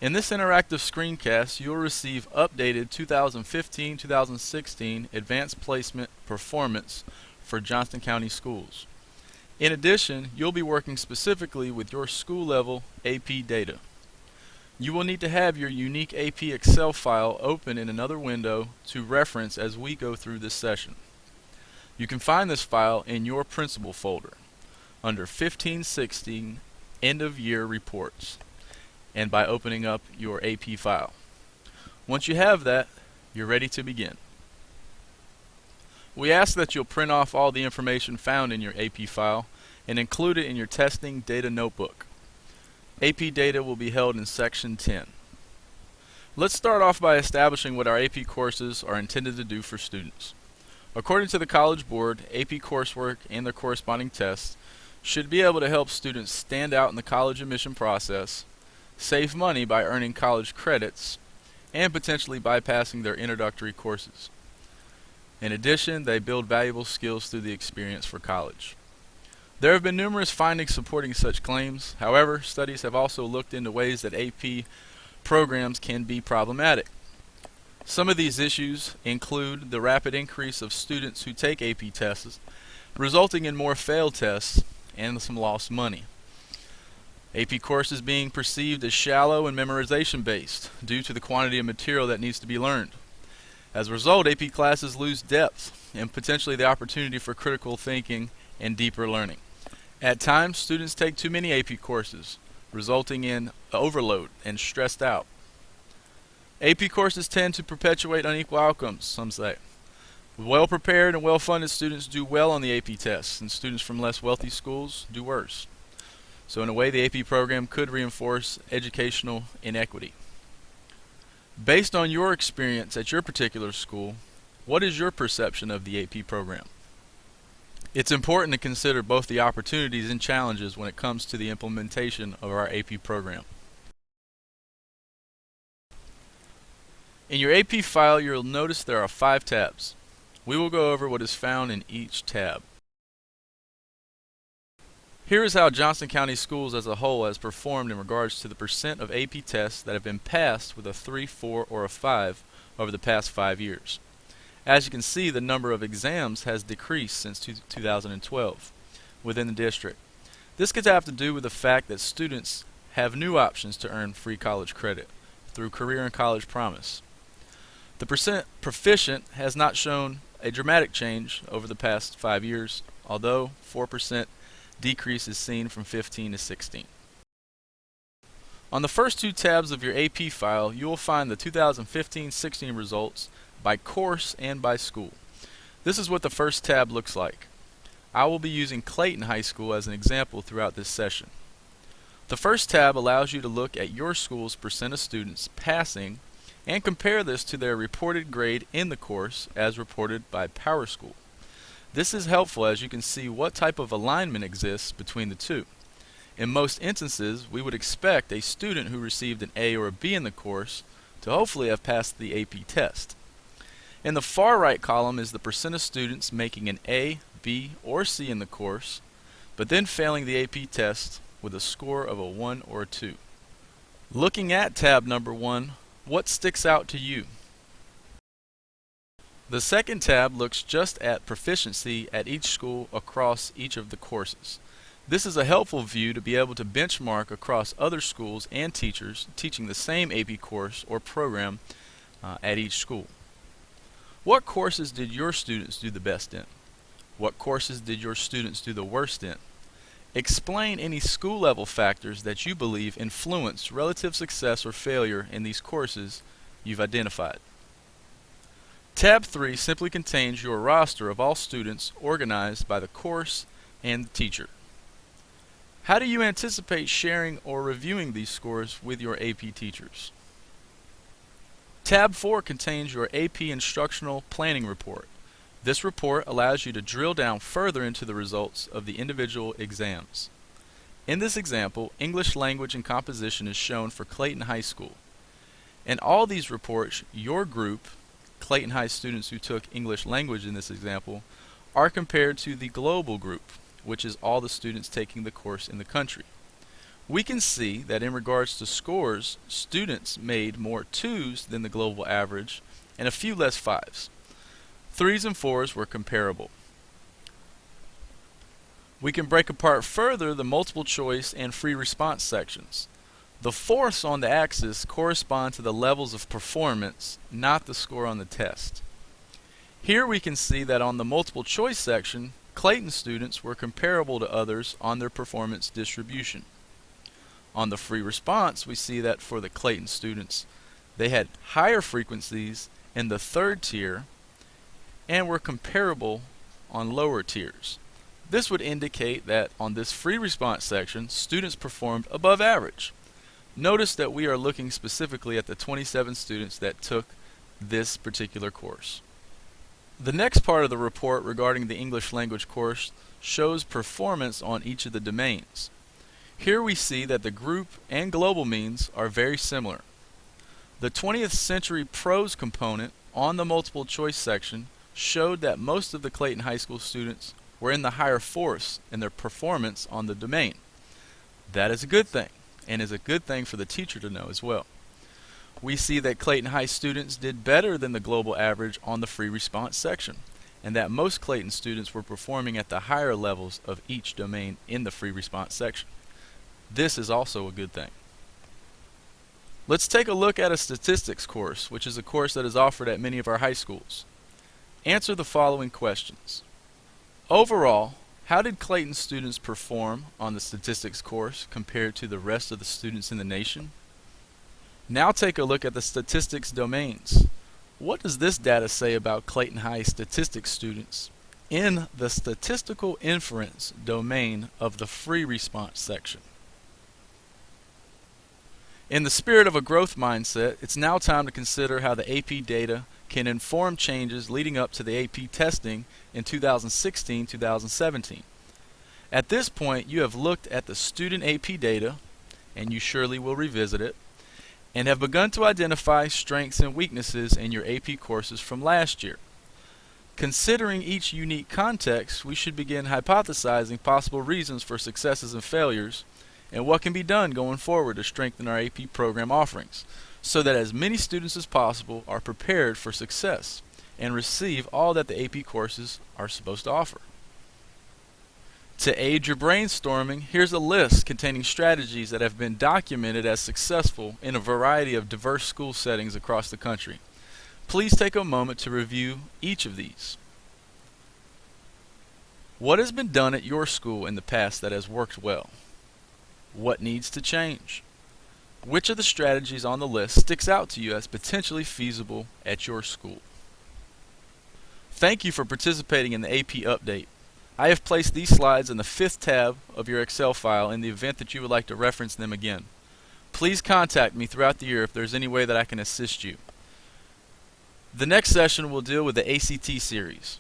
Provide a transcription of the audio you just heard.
In this interactive screencast, you'll receive updated 2015-2016 Advanced Placement Performance for Johnston County Schools. In addition, you'll be working specifically with your school level AP data. You will need to have your unique AP Excel file open in another window to reference as we go through this session. You can find this file in your Principal folder under 1516 End of Year Reports and by opening up your AP file. Once you have that, you're ready to begin. We ask that you'll print off all the information found in your AP file and include it in your testing data notebook. AP data will be held in Section 10. Let's start off by establishing what our AP courses are intended to do for students. According to the College Board, AP coursework and their corresponding tests should be able to help students stand out in the college admission process, save money by earning college credits, and potentially bypassing their introductory courses. In addition, they build valuable skills through the experience for college. There have been numerous findings supporting such claims. However, studies have also looked into ways that AP programs can be problematic. Some of these issues include the rapid increase of students who take AP tests, resulting in more failed tests and some lost money. AP courses being perceived as shallow and memorization based due to the quantity of material that needs to be learned. As a result, AP classes lose depth and potentially the opportunity for critical thinking and deeper learning. At times, students take too many AP courses, resulting in overload and stressed out. AP courses tend to perpetuate unequal outcomes, some say. Well-prepared and well-funded students do well on the AP tests, and students from less wealthy schools do worse. So in a way, the AP program could reinforce educational inequity. Based on your experience at your particular school, what is your perception of the AP program? It's important to consider both the opportunities and challenges when it comes to the implementation of our AP program. In your AP file, you'll notice there are 5 tabs. We will go over what is found in each tab. Here is how Johnston County Schools as a whole has performed in regards to the percent of AP tests that have been passed with a 3, 4, or a 5 over the past 5 years. As you can see, the number of exams has decreased since 2012 within the district. This could have to do with the fact that students have new options to earn free college credit through Career and College Promise. The percent proficient has not shown a dramatic change over the past 5 years, although 4% decrease is seen from 15 to 16. On the first 2 tabs of your AP file, you will find the 2015-16 results by course and by school. This is what the first tab looks like. I will be using Clayton High School as an example throughout this session. The first tab allows you to look at your school's percent of students passing and compare this to their reported grade in the course as reported by PowerSchool. This is helpful as you can see what type of alignment exists between the two. In most instances, we would expect a student who received an A or a B in the course to hopefully have passed the AP test. In the far right column is the percent of students making an A, B, or C in the course, but then failing the AP test with a score of a 1 or a 2. Looking at tab number 1, what sticks out to you? The second tab looks just at proficiency at each school across each of the courses. This is a helpful view to be able to benchmark across other schools and teachers teaching the same AP course or program at each school. What courses did your students do the best in? What courses did your students do the worst in? Explain any school level factors that you believe influence relative success or failure in these courses you've identified. Tab 3 simply contains your roster of all students organized by the course and the teacher. How do you anticipate sharing or reviewing these scores with your AP teachers? Tab 4 contains your AP Instructional Planning Report. This report allows you to drill down further into the results of the individual exams. In this example, English Language and Composition is shown for Clayton High School. In all these reports, your group, Clayton High students who took English Language in this example, are compared to the global group, which is all the students taking the course in the country. We can see that in regards to scores, students made more 2s than the global average and a few less 5s. 3s and 4s were comparable. We can break apart further the multiple choice and free response sections. The force on the axis correspond to the levels of performance, not the score on the test. Here we can see that on the multiple choice section, Clayton students were comparable to others on their performance distribution. On the free response, we see that for the Clayton students, they had higher frequencies in the third tier and were comparable on lower tiers. This would indicate that on this free response section, students performed above average. Notice that we are looking specifically at the 27 students that took this particular course. The next part of the report regarding the English language course shows performance on each of the domains. Here we see that the group and global means are very similar. The 20th century prose component on the multiple choice section showed that most of the Clayton High School students were in the higher force in their performance on the domain. That is a good thing, and is a good thing for the teacher to know as well. We see that Clayton High students did better than the global average on the free response section, and that most Clayton students were performing at the higher levels of each domain in the free response section. This is also a good thing. Let's take a look at a statistics course, which is a course that is offered at many of our high schools. Answer the following questions. Overall, how did Clayton students perform on the statistics course compared to the rest of the students in the nation? Now take a look at the statistics domains. What does this data say about Clayton High statistics students in the statistical inference domain of the free response section? In the spirit of a growth mindset, it's now time to consider how the AP data can inform changes leading up to the AP testing in 2016-2017. At this point, you have looked at the student AP data, and you surely will revisit it, and have begun to identify strengths and weaknesses in your AP courses from last year. Considering each unique context, we should begin hypothesizing possible reasons for successes and failures, and what can be done going forward to strengthen our AP program offerings, so that as many students as possible are prepared for success and receive all that the AP courses are supposed to offer. To aid your brainstorming, here's a list containing strategies that have been documented as successful in a variety of diverse school settings across the country. Please take a moment to review each of these. What has been done at your school in the past that has worked well? What needs to change? Which of the strategies on the list sticks out to you as potentially feasible at your school? Thank you for participating in the AP Update. I have placed these slides in the 5th tab of your Excel file in the event that you would like to reference them again. Please contact me throughout the year if there's any way that I can assist you. The next session will deal with the ACT series.